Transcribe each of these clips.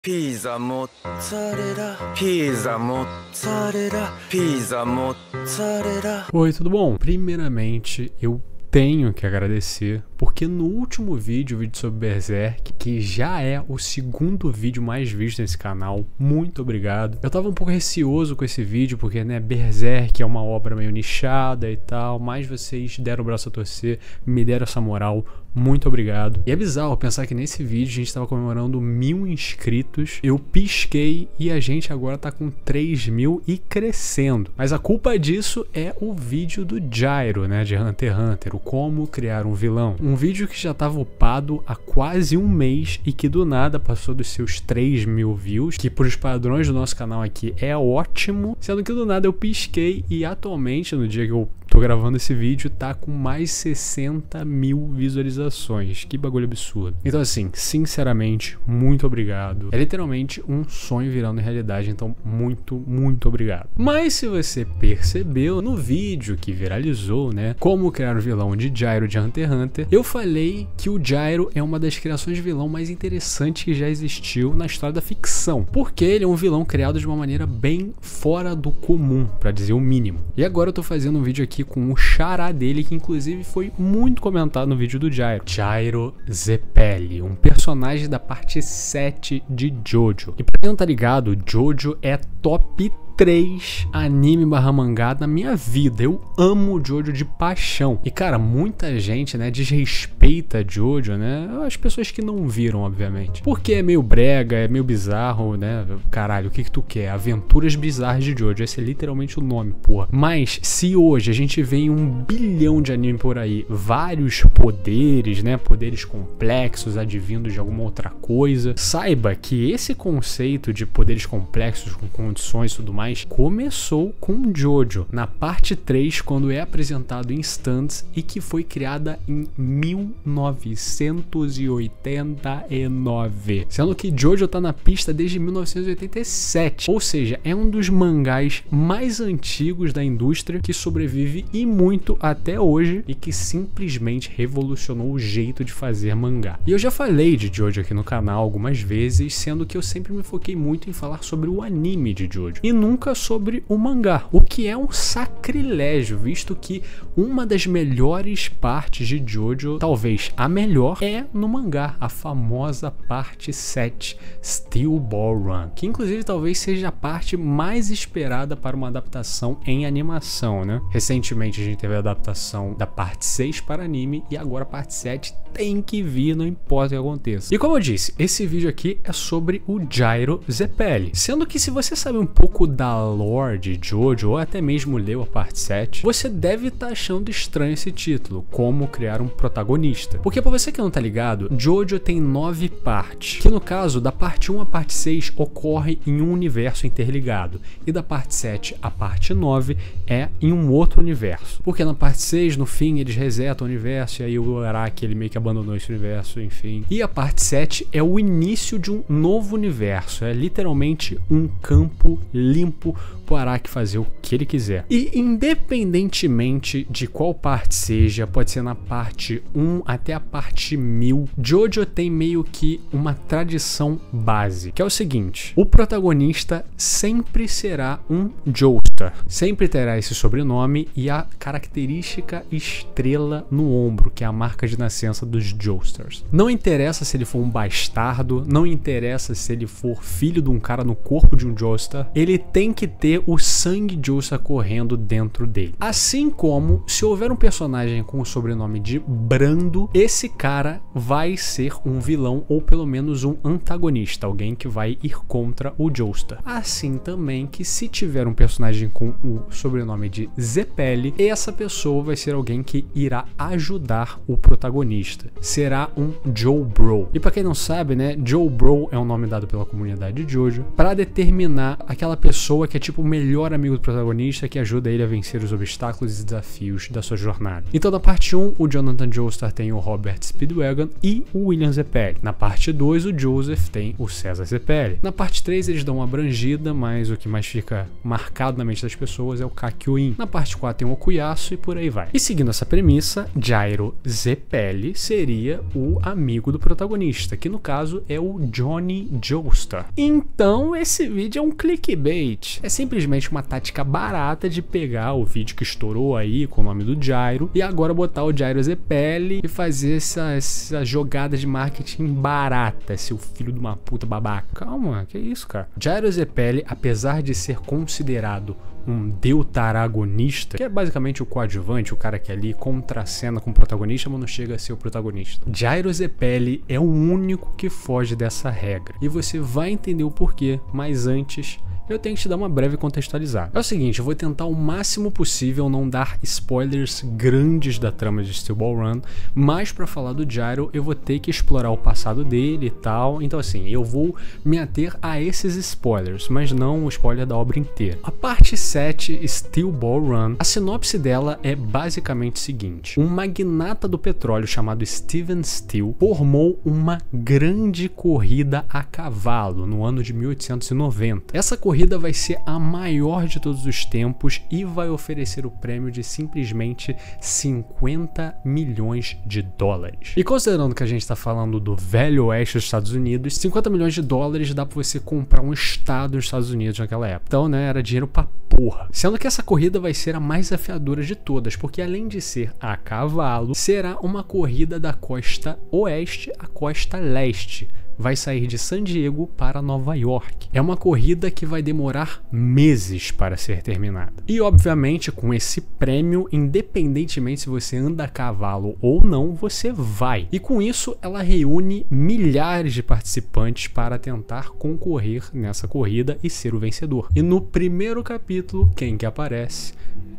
Pizza mozzarella, pizza mozzarella, pizza mozzarella. Oi, tudo bom? Primeiramente, eu tenho que agradecer, porque no último vídeo, o vídeo sobre Berserk, que já é o segundo vídeo mais visto nesse canal, muito obrigado. Eu tava um pouco receoso com esse vídeo, porque, né, Berserk é uma obra meio nichada e tal, mas vocês deram o braço a torcer, me deram essa moral, muito obrigado. E é bizarro pensar que nesse vídeo a gente tava comemorando 1000 inscritos, eu pisquei e a gente agora tá com 3000 e crescendo. Mas a culpa disso é o vídeo do Gyro, né, de Hunter x Hunter, o como criar um vilão. Um vídeo que já estava upado há quase um mês e que do nada passou dos seus 3000 views, que por os padrões do nosso canal aqui é ótimo, sendo que do nada eu pisquei e atualmente, no dia que eu tô gravando esse vídeo, tá com mais 60.000 visualizações. Que bagulho absurdo. Então assim, sinceramente, muito obrigado. É literalmente um sonho virando realidade, então muito obrigado. Mas se você percebeu no vídeo que viralizou, né, como criar o vilão de Gyro de Hunter x Hunter, eu falei que o Gyro é uma das criações de vilão mais interessantes que já existiu na história da ficção, porque ele é um vilão criado de uma maneira bem fora do comum, pra dizer o mínimo. E agora eu tô fazendo um vídeo aqui com o xará dele, que inclusive foi muito comentado no vídeo do Gyro. Gyro Zeppeli, um personagem da parte 7 de Jojo. E pra quem não tá ligado, Jojo é top 3 anime barra mangá na minha vida. Eu amo Jojo de paixão. E cara, muita gente, né, desrespeita Jojo, né? As pessoas que não viram, obviamente. Porque é meio brega, é meio bizarro, né? Caralho, o que que tu quer? Aventuras bizarras de Jojo. Esse é literalmente o nome, porra. Mas se hoje a gente vê em 1 bilhão de anime por aí vários poderes, né? Poderes complexos advindos de alguma outra coisa, saiba que esse conceito de poderes complexos com condições e tudo mais começou com Jojo, na parte 3, quando é apresentado em stands e que foi criada em 1989. Sendo que Jojo tá na pista desde 1987. Ou seja, é um dos mangás mais antigos da indústria que sobrevive e muito até hoje e que simplesmente revolucionou o jeito de fazer mangá. E eu já falei de Jojo aqui no canal algumas vezes, sendo que eu sempre me foquei muito em falar sobre o anime de Jojo e nunca sobre o mangá, o que é um sacrilégio, visto que uma das melhores partes de Jojo, talvez a melhor, é no mangá, a famosa parte 7, Steel Ball Run, que inclusive talvez seja a parte mais esperada para uma adaptação em animação, né? Recentemente a gente teve a adaptação da parte 6 para anime e agora a parte 7 tem que vir, não importa o que aconteça. E como eu disse, esse vídeo aqui é sobre o Gyro Zeppeli, sendo que se você sabe um pouco da lore de Jojo, ou até mesmo leu a parte 7, você deve estar achando estranho esse título, como criar um protagonista. Porque pra você que não tá ligado, Jojo tem 9 partes, que no caso, da parte 1 à parte 6 ocorre em um universo interligado, e da parte 7 à parte 9 é em um outro universo. Porque na parte 6, no fim, eles resetam o universo, e aí o Araki, ele meio que abandonou esse universo, enfim. E a parte 7 é o início de um novo universo, é literalmente um campo limpo pro Araki fazer o que ele quiser. E independentemente de qual parte seja, pode ser na parte 1 até a parte 1000, Jojo tem meio que uma tradição base, que é o seguinte: o protagonista sempre será um Joestar, sempre terá esse sobrenome e a característica estrela no ombro, que é a marca de nascença dos Joestars. Não interessa se ele for um bastardo, não interessa se ele for filho de um cara no corpo de um Joestar, ele tem que ter o sangue Joestar correndo dentro dele. Assim como, se houver um personagem com o sobrenome de Brando, esse cara vai ser um vilão ou pelo menos um antagonista, alguém que vai ir contra o Joestar. Assim também que se tiver um personagem com o sobrenome de Zeppeli, essa pessoa vai ser alguém que irá ajudar o protagonista. Será um Joe Bro. E pra quem não sabe, né, Joe Bro é um nome dado pela comunidade de Jojo para determinar aquela pessoa que é tipo melhor amigo do protagonista que ajuda ele a vencer os obstáculos e desafios da sua jornada. Então na parte 1, o Jonathan Joestar tem o Robert Speedwagon e o William Zepelli. Na parte 2, o Joseph tem o César Zepelli. Na parte 3, eles dão uma abrangida, mas o que mais fica marcado na mente das pessoas é o Kakyoin. Na parte 4 tem o Okuyasu e por aí vai. E seguindo essa premissa, Jairo Zepelli seria o amigo do protagonista, que no caso é o Johnny Joestar. Então esse vídeo é um clickbait. É simplesmente uma tática barata de pegar o vídeo que estourou aí com o nome do Jairo e agora botar o Jairo Zepelli e fazer essa jogada de marketing barata, seu filho de uma puta babaca. Calma, que isso, cara? Jairo Zepelli, apesar de ser considerado um deuteragonista, que é basicamente o coadjuvante, o cara que ali contracena com o protagonista, mas não chega a ser o protagonista. Jairo Zepelli é o único que foge dessa regra. E você vai entender o porquê, mas antes eu tenho que te dar uma breve contextualizada. É o seguinte, eu vou tentar o máximo possível não dar spoilers grandes da trama de Steel Ball Run, mas pra falar do Jairo eu vou ter que explorar o passado dele e tal, então assim, eu vou me ater a esses spoilers, mas não o spoiler da obra inteira. A parte 7, Steel Ball Run, a sinopse dela é basicamente o seguinte: um magnata do petróleo chamado Steven Steel formou uma grande corrida a cavalo no ano de 1890. Essa corrida vai ser a maior de todos os tempos e vai oferecer o prêmio de simplesmente 50 milhões de dólares. E considerando que a gente está falando do velho oeste dos Estados Unidos, 50 milhões de dólares dá para você comprar um estado nos Estados Unidos naquela época. Então, né, era dinheiro pra porra. Sendo que essa corrida vai ser a mais desafiadora de todas, porque além de ser a cavalo, será uma corrida da costa oeste à costa leste. Vai sair de San Diego para Nova York. É uma corrida que vai demorar meses para ser terminada. E obviamente com esse prêmio, independentemente se você anda a cavalo ou não, você vai. E com isso ela reúne milhares de participantes para tentar concorrer nessa corrida e ser o vencedor. E no primeiro capítulo, quem que aparece?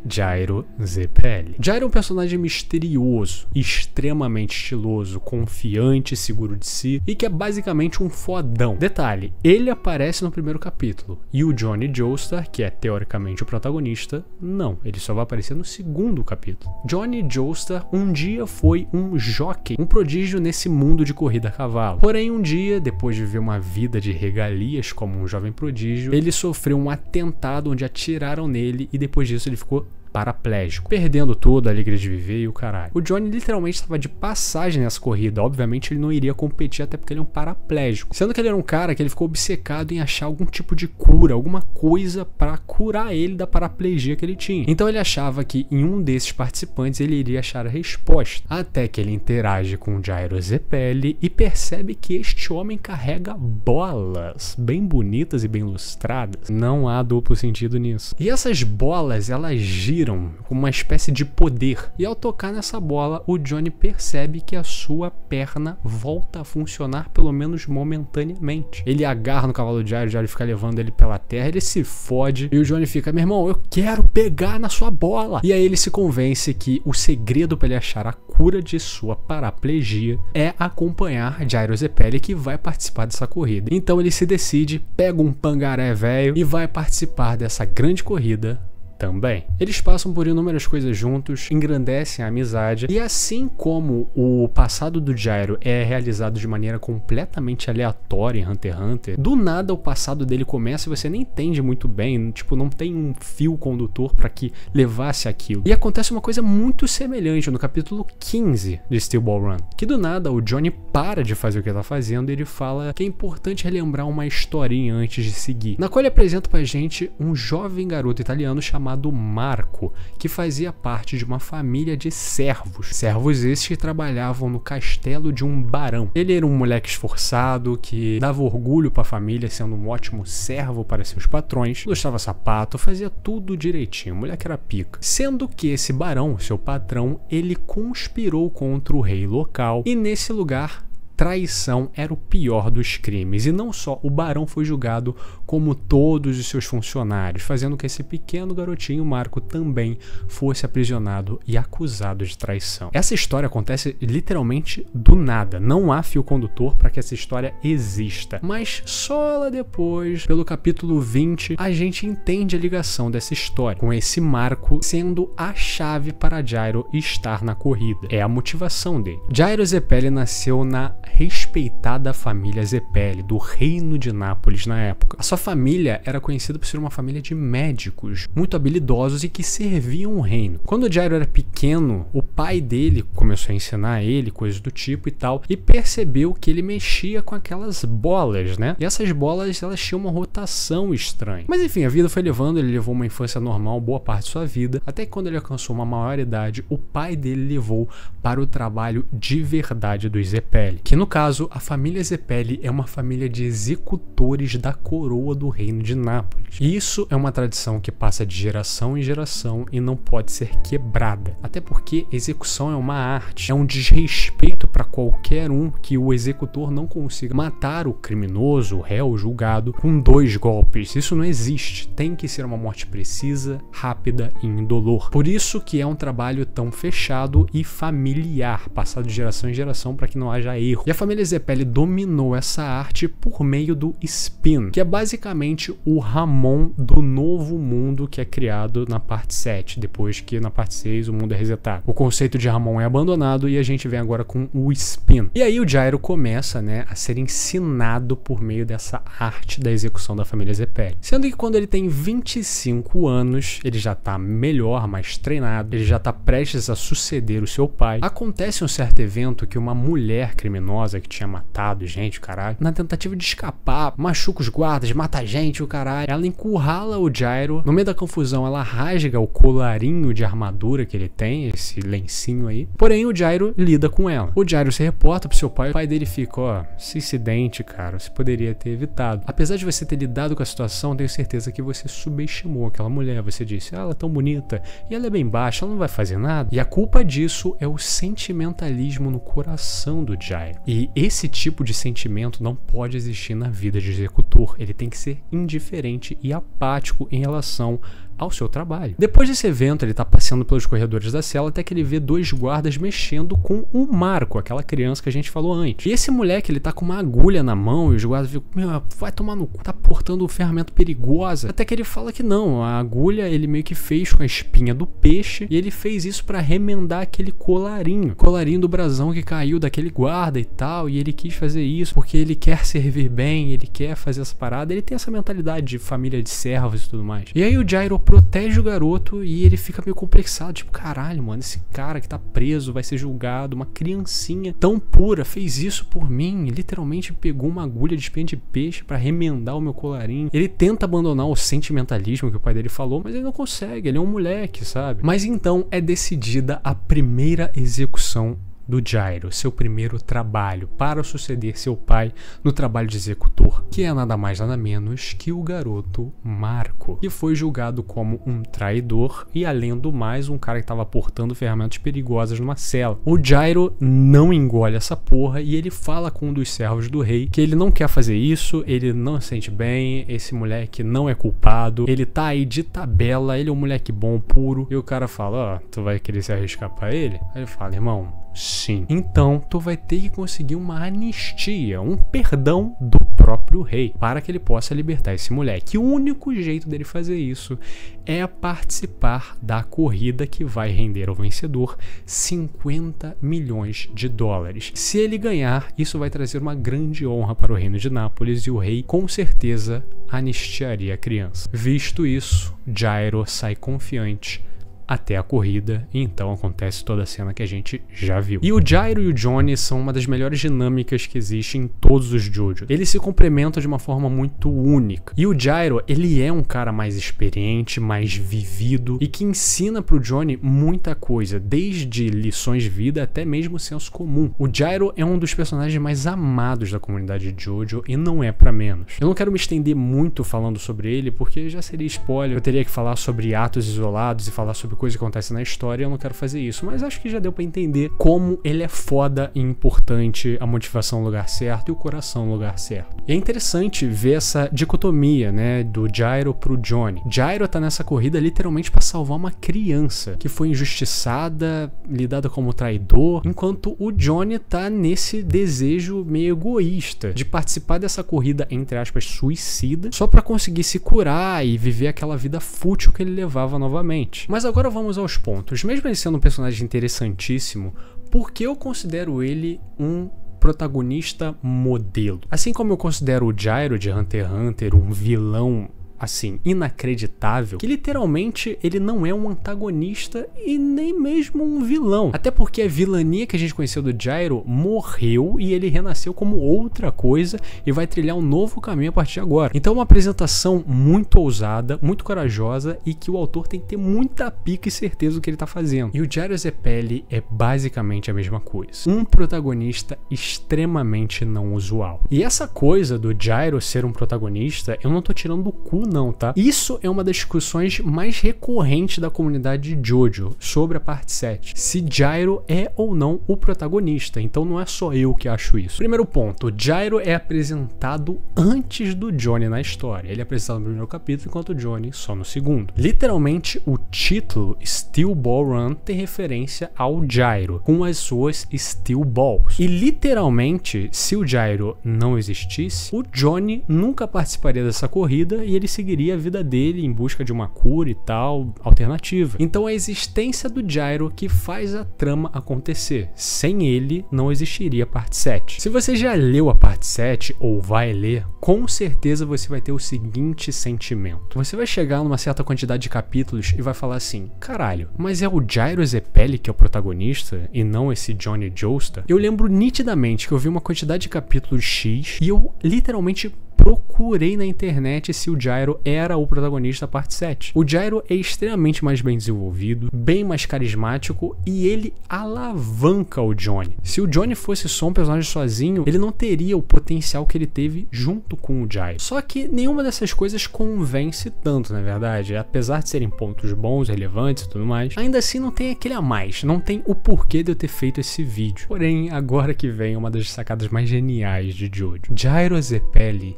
Jairo Zepelli. Jairo é um personagem misterioso, extremamente estiloso, confiante, seguro de si e que é basicamente um fodão. Detalhe, ele aparece no primeiro capítulo e o Johnny Joestar, que é teoricamente o protagonista, não, ele só vai aparecer no segundo capítulo. Johnny Joestar um dia foi um jockey, um prodígio nesse mundo de corrida a cavalo. Porém, um dia, depois de viver uma vida de regalias como um jovem prodígio, ele sofreu um atentado onde atiraram nele e depois disso ele ficou paraplégico, perdendo tudo, a alegria de viver e o caralho. O Johnny literalmente estava de passagem nessa corrida, obviamente ele não iria competir até porque ele é um paraplégico, sendo que ele era um cara que ele ficou obcecado em achar algum tipo de cura, alguma coisa para curar ele da paraplegia que ele tinha. Então ele achava que em um desses participantes ele iria achar a resposta, até que ele interage com o Jairo Zepelli e percebe que este homem carrega bolas bem bonitas e bem lustradas. Não há duplo sentido nisso. E essas bolas, elas giram com uma espécie de poder. E ao tocar nessa bola, o Johnny percebe que a sua perna volta a funcionar, pelo menos momentaneamente. Ele agarra no cavalo de Jairo, o Jairo fica levando ele pela terra, ele se fode e o Johnny fica: meu irmão, eu quero pegar na sua bola. E aí ele se convence que o segredo para ele achar a cura de sua paraplegia é acompanhar Jairo Zepelli, que vai participar dessa corrida. Então ele se decide, pega um pangaré velho e vai participar dessa grande corrida também. Eles passam por inúmeras coisas juntos, engrandecem a amizade, e assim como o passado do Jairo é realizado de maneira completamente aleatória em Hunter x Hunter, do nada o passado dele começa e você nem entende muito bem, tipo, não tem um fio condutor para que levasse aquilo. E acontece uma coisa muito semelhante no capítulo 15 de Steel Ball Run, que do nada o Johnny para de fazer o que ele tá fazendo e ele fala que é importante relembrar uma historinha antes de seguir, na qual ele apresenta pra gente um jovem garoto italiano chamado Marco, que fazia parte de uma família de servos. Servos esses que trabalhavam no castelo de um barão. Ele era um moleque esforçado, que dava orgulho para a família, sendo um ótimo servo para seus patrões, lustrava sapato, fazia tudo direitinho, o moleque era pica. Sendo que esse barão, seu patrão, ele conspirou contra o rei local e nesse lugar traição era o pior dos crimes. E não só, o barão foi julgado como todos os seus funcionários, fazendo que esse pequeno garotinho, Marco, também fosse aprisionado e acusado de traição. Essa história acontece literalmente do nada. Não há fio condutor para que essa história exista. Mas só lá depois, pelo capítulo 20, a gente entende a ligação dessa história, com esse Marco sendo a chave para Gyro estar na corrida. É a motivação dele. Gyro Zeppeli nasceu na respeitada família Zeppeli, do reino de Nápoles na época. A sua família era conhecida por ser uma família de médicos, muito habilidosos e que serviam o reino. Quando Gyro era pequeno, o pai dele começou a ensinar a ele coisas do tipo e tal, e percebeu que ele mexia com aquelas bolas, né? E essas bolas, elas tinham uma rotação estranha. Mas enfim, a vida foi levando, ele levou uma infância normal, boa parte de sua vida, até que quando ele alcançou uma maior idade, o pai dele levou para o trabalho de verdade dos Zeppeli, que no caso, a família Zeppeli é uma família de executores da coroa do reino de Nápoles. E isso é uma tradição que passa de geração em geração e não pode ser quebrada, até porque execução é uma arte, é um desrespeito para qualquer um que o executor não consiga matar o criminoso, o réu, julgado com 2 golpes. Isso não existe, tem que ser uma morte precisa, rápida e indolor. Por isso que é um trabalho tão fechado e familiar, passado de geração em geração para que não haja erro. E a família Zeppeli dominou essa arte por meio do spin, que é basicamente o Ramon do novo mundo que é criado na parte 7, depois que na parte 6 o mundo é resetado. O conceito de Ramon é abandonado e a gente vem agora com o spin. E aí o Gyro começa, né, a ser ensinado por meio dessa arte da execução da família Zeppeli. Sendo que quando ele tem 25 anos, ele já tá melhor, mais treinado, ele já tá prestes a suceder o seu pai. Acontece um certo evento que uma mulher criminosa que tinha matado gente, o caralho, na tentativa de escapar, machuca os guardas, mata gente, o caralho. Ela encurrala o Gyro. No meio da confusão, ela rasga o colarinho de armadura que ele tem, esse lencinho aí. Porém, o Gyro lida com ela. O Gyro se reporta pro seu pai. O pai dele fica, ó, esse incidente, cara, você poderia ter evitado. Apesar de você ter lidado com a situação, tenho certeza que você subestimou aquela mulher. Você disse, ela é tão bonita e ela é bem baixa, ela não vai fazer nada. E a culpa disso é o sentimentalismo no coração do Gyro. E esse tipo de sentimento não pode existir na vida de executor. Ele tem que ser indiferente e apático em relação ao seu trabalho. Depois desse evento, ele tá passeando pelos corredores da cela até que ele vê 2 guardas mexendo com o Marco, aquela criança que a gente falou antes. E esse moleque, ele tá com uma agulha na mão e os guardas ficam, meu, vai tomar no cu, tá portando ferramenta perigosa. Até que ele fala que não, a agulha ele meio que fez com a espinha do peixe e ele fez isso pra remendar aquele colarinho do brasão que caiu daquele guarda e tal, e ele quis fazer isso porque ele quer servir bem, ele quer fazer essa parada, ele tem essa mentalidade de família de servos e tudo mais. E aí o Gyro protege o garoto e ele fica meio complexado, tipo, caralho, mano, esse cara que tá preso vai ser julgado, uma criancinha tão pura fez isso por mim, literalmente pegou uma agulha de espinha de peixe pra remendar o meu colarinho. Ele tenta abandonar o sentimentalismo que o pai dele falou, mas ele não consegue, ele é um moleque, sabe? Mas então é decidida a primeira execução do Gyro, seu primeiro trabalho para suceder seu pai no trabalho de executor, que é nada mais nada menos que o garoto Marco, que foi julgado como um traidor e, além do mais, um cara que estava portando ferramentas perigosas numa cela. O Gyro não engole essa porra e ele fala com um dos servos do rei que ele não quer fazer isso, ele não se sente bem, esse moleque não é culpado, ele tá aí de tabela, ele é um moleque bom, puro. E o cara fala, ó, tu vai querer se arriscar pra ele? Aí ele fala, irmão, sim. Então, tu vai ter que conseguir uma anistia, um perdão do próprio rei, para que ele possa libertar esse moleque. E o único jeito dele fazer isso é participar da corrida que vai render ao vencedor 50 milhões de dólares. Se ele ganhar, isso vai trazer uma grande honra para o reino de Nápoles e o rei, com certeza, anistiaria a criança. Visto isso, Gyro sai confiante até a corrida, e então acontece toda a cena que a gente já viu. E o Gyro e o Johnny são uma das melhores dinâmicas que existe em todos os JoJo. Eles se complementam de uma forma muito única. E o Gyro, ele é um cara mais experiente, mais vivido e que ensina pro Johnny muita coisa, desde lições de vida até mesmo senso comum. O Gyro é um dos personagens mais amados da comunidade de JoJo e não é pra menos. Eu não quero me estender muito falando sobre ele porque já seria spoiler. Eu teria que falar sobre atos isolados e falar sobre sobre coisas que acontecem na história, eu não quero fazer isso, mas acho que já deu pra entender como ele é foda e importante, a motivação no lugar certo e o coração no lugar certo. E é interessante ver essa dicotomia, né, do Gyro pro Johnny. Gyro tá nessa corrida literalmente pra salvar uma criança que foi injustiçada, lidada como traidor, enquanto o Johnny tá nesse desejo meio egoísta de participar dessa corrida, entre aspas, suicida, só pra conseguir se curar e viver aquela vida fútil que ele levava novamente. Mas agora vamos aos pontos. Mesmo ele sendo um personagem interessantíssimo, por que eu considero ele um protagonista modelo? Assim como eu considero o Gyro de Hunter x Hunter um vilão assim, inacreditável, que literalmente ele não é um antagonista e nem mesmo um vilão. Até porque a vilania que a gente conheceu do Gyro morreu e ele renasceu como outra coisa e vai trilhar um novo caminho a partir de agora. Então é uma apresentação muito ousada, muito corajosa e que o autor tem que ter muita pica e certeza do que ele tá fazendo. E o Gyro Zeppeli é basicamente a mesma coisa. Um protagonista extremamente não usual. E essa coisa do Gyro ser um protagonista, eu não tô tirando do cu não, tá? Isso é uma das discussões mais recorrentes da comunidade de JoJo sobre a parte 7. Se Gyro é ou não o protagonista, então não é só eu que acho isso. Primeiro ponto, Gyro é apresentado antes do Johnny na história. Ele é apresentado no primeiro capítulo, enquanto o Johnny só no segundo. Literalmente, o título Steel Ball Run tem referência ao Gyro, com as suas Steel Balls. E literalmente, se o Gyro não existisse, o Johnny nunca participaria dessa corrida e ele seguiria a vida dele em busca de uma cura e tal, alternativa. Então a existência do Gyro que faz a trama acontecer. Sem ele, não existiria a parte 7. Se você já leu a parte 7, ou vai ler, com certeza você vai ter o seguinte sentimento. Você vai chegar numa certa quantidade de capítulos e vai falar assim, caralho, mas é o Gyro Zeppeli que é o protagonista e não esse Johnny Joestar? Eu lembro nitidamente que eu vi uma quantidade de capítulos X e eu literalmente procurei na internet se o Gyro era o protagonista da parte 7. O Gyro é extremamente mais bem desenvolvido, bem mais carismático e ele alavanca o Johnny. Se o Johnny fosse só um personagem sozinho, ele não teria o potencial que ele teve junto com o Gyro. Só que nenhuma dessas coisas convence tanto, na verdade. Apesar de serem pontos bons, relevantes e tudo mais, ainda assim não tem aquele a mais, não tem o porquê de eu ter feito esse vídeo. Porém, agora que vem uma das sacadas mais geniais de JoJo. Gyro Zeppeli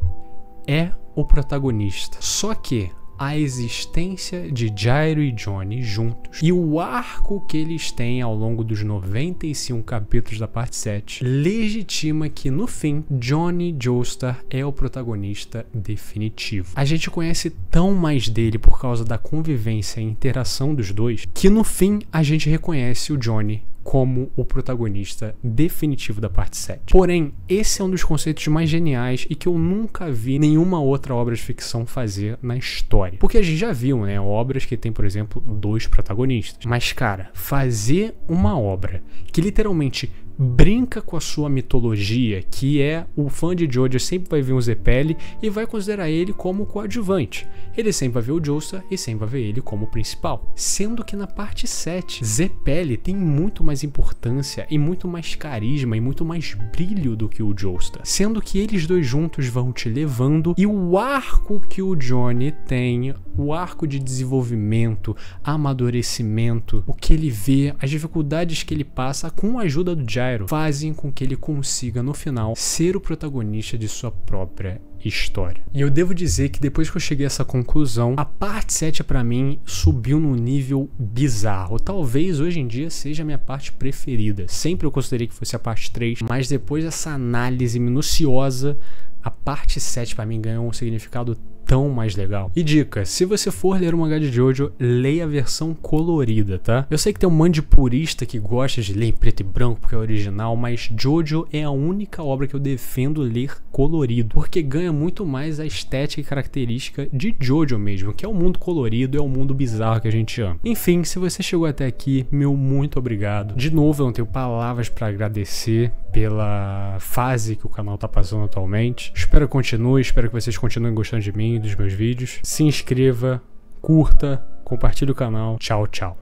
é o protagonista, só que a existência de Gyro e Johnny juntos e o arco que eles têm ao longo dos 95 capítulos da parte 7 legitima que no fim Johnny Joestar é o protagonista definitivo. A gente conhece tão mais dele por causa da convivência e interação dos dois que no fim a gente reconhece o Johnny como o protagonista definitivo da parte 7. Porém, esse é um dos conceitos mais geniais e que eu nunca vi nenhuma outra obra de ficção fazer na história. Porque a gente já viu, né, obras que tem, por exemplo, 2 protagonistas. Mas, cara, fazer uma obra que literalmente brinca com a sua mitologia, que é o fã de JoJo sempre vai ver um Zeppeli e vai considerar ele como coadjuvante. Ele sempre vai ver o Joestar e sempre vai ver ele como principal. Sendo que na parte 7, Zeppeli tem muito mais importância e muito mais carisma e muito mais brilho do que o Joestar. Sendo que eles dois juntos vão te levando e o arco que o Johnny tem, o arco de desenvolvimento, amadurecimento, o que ele vê, as dificuldades que ele passa com a ajuda do Gyro, fazem com que ele consiga no final ser o protagonista de sua própria história. E eu devo dizer que depois que eu cheguei a essa conclusão, a parte 7 pra mim subiu num nível bizarro. Talvez hoje em dia seja a minha parte preferida. Sempre eu considerei que fosse a parte 3, mas depois dessa análise minuciosa, a parte 7 pra mim ganhou um significado tão mais legal. E dica, se você for ler um mangá de JoJo, leia a versão colorida, tá? Eu sei que tem um monte de purista que gosta de ler em preto e branco porque é original, mas JoJo é a única obra que eu defendo ler colorido, porque ganha muito mais a estética e característica de JoJo mesmo, que é o mundo colorido, é o mundo bizarro que a gente ama. Enfim, se você chegou até aqui, meu muito obrigado. De novo, eu não tenho palavras para agradecer pela fase que o canal tá passando atualmente. Espero que continue, espero que vocês continuem gostando de mim, dos meus vídeos. Se inscreva, curta, compartilhe o canal. Tchau, tchau.